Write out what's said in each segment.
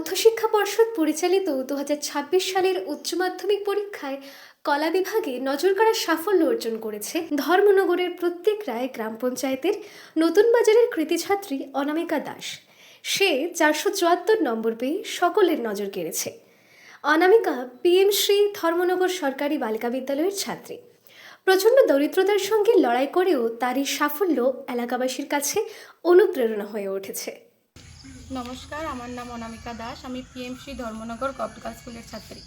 মধ্যশিক্ষা পর্ষদ পরিচালিত 2026 সালের উচ্চ মাধ্যমিক পরীক্ষায় কলা বিভাগে নজর কাড়া সাফল্য অর্জন করেছে ধর্মনগরের প্রত্যেক রায় গ্রাম পঞ্চায়েতের নতুন বাজারের কৃতি ছাত্রী অনামিকা দাস। সে 474 নম্বর পেয়ে সকলের নজর কেড়েছে। অনামিকা পিএম শ্রী ধর্মনগর সরকারি বালিকা বিদ্যালয়ের ছাত্রী। প্রচণ্ড দরিদ্রতার সঙ্গে লড়াই করেও তার এই সাফল্য এলাকাবাসীর কাছে অনুপ্রেরণা হয়ে উঠেছে। নমস্কার, আমার নাম অনামিকা দাস। আমি পিএমসি ধর্মনগর গভর্নমেন্ট স্কুলের ছাত্রী।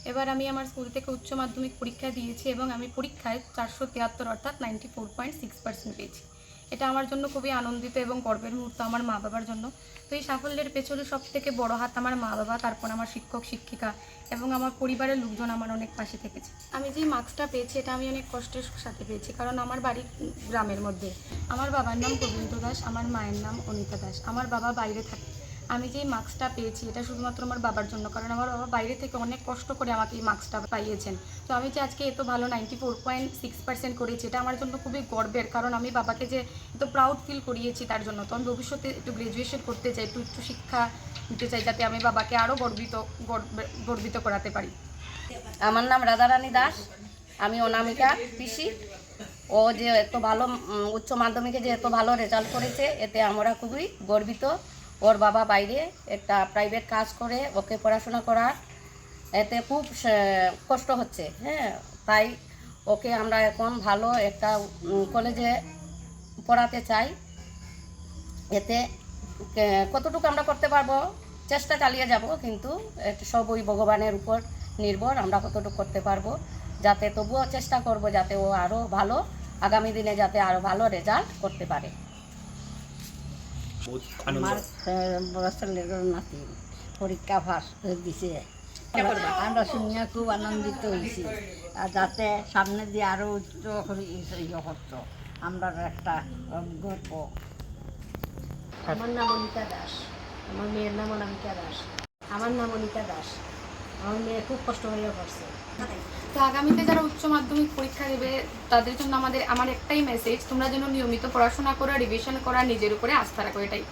এবার আমি আমার স্কুল থেকে উচ্চ মাধ্যমিক পরীক্ষা দিয়েছি এবং আমি পরীক্ষায় 473 অর্থাৎ 94.6% পেয়েছি। এটা আমার জন্য খুবই আনন্দিত এবং গর্বের মুহূর্ত আমার মা বাবার জন্য। তো এই সাফল্যের পেছনে সবথেকে বড় হাত আমার মা বাবা, তারপর আমার শিক্ষক শিক্ষিকা এবং আমার পরিবারের লোকজন আমার অনেক পাশে থেকেছে। আমি যে মার্কসটা পেয়েছি এটা আমি অনেক কষ্টের সাথে পেয়েছি, কারণ আমার বাড়ি গ্রামের মধ্যে। আমার বাবার নাম গোবিন্দ দাস, আমার মায়ের নাম অনিতা দাস। আমার বাবা বাইরে থাকে। আমি যে মার্কসটা পেয়েছি এটা শুধুমাত্র আমার বাবার জন্য, কারণ আমার বাবা বাইরে থেকে অনেক কষ্ট করে আমাকে এই মার্কসটা পাইয়েছেন। তো আমি যে আজকে এত ভালো 94.6% করেছি এটা আমার জন্য খুবই গর্বের, কারণ আমি বাবাকে যে এত প্রাউড ফিল করিয়েছি তার জন্য। তো আমি ভবিষ্যতে একটু গ্র্যাজুয়েশন করতে চাই, একটু উচ্চ শিক্ষা নিতে চাই, যাতে আমি বাবাকে আরও গর্বিত করাতে পারি। আমার নাম রাধারানী দাস, আমি অনামিকা পিসি। ও যে এত ভালো উচ্চ মাধ্যমিকে যে এত ভালো রেজাল্ট করেছে এতে আমরা খুবই গর্বিত। ওর বাবা বাইরে একটা প্রাইভেট কাজ করে ওকে পড়াশোনা করার, এতে খুব কষ্ট হচ্ছে। তাই ওকে আমরা এখন ভালো একটা কলেজে পড়াতে চাই। এতে কতটুকু আমরা করতে পারবো চেষ্টা চালিয়ে যাব, কিন্তু সব ওই ভগবানের উপর নির্ভর আমরা কতটুকু করতে পারবো। যাতে তবুও চেষ্টা করব যাতে ও আরও ভালো আগামী দিনে যাতে আরও ভালো রেজাল্ট করতে পারে। আমার বড় ছেলের নাতি পরীক্ষা ফার্স্ট দিছে, আমরা শুনিয়া খুব আনন্দিত হয়েছি। আর যাতে সামনে দিয়ে আরও উচ্চ করত আমরা একটা গল্প। আমার নাম অনিতা দাস, আমার মেয়ের নাম অনামিকা দাস। আমার নাম অনিতা দাস, আমার মেয়ে খুব কষ্ট হয়ে পড়ছে। তো আগামীতে যারা উচ্চ মাধ্যমিক পরীক্ষা দেবে তাদের জন্য আমার একটাই মেসেজ, তোমরা যেন নিয়মিত পড়াশোনা করো, রিভিশন করা, নিজের উপরে আস্থা রাখো, এটাই।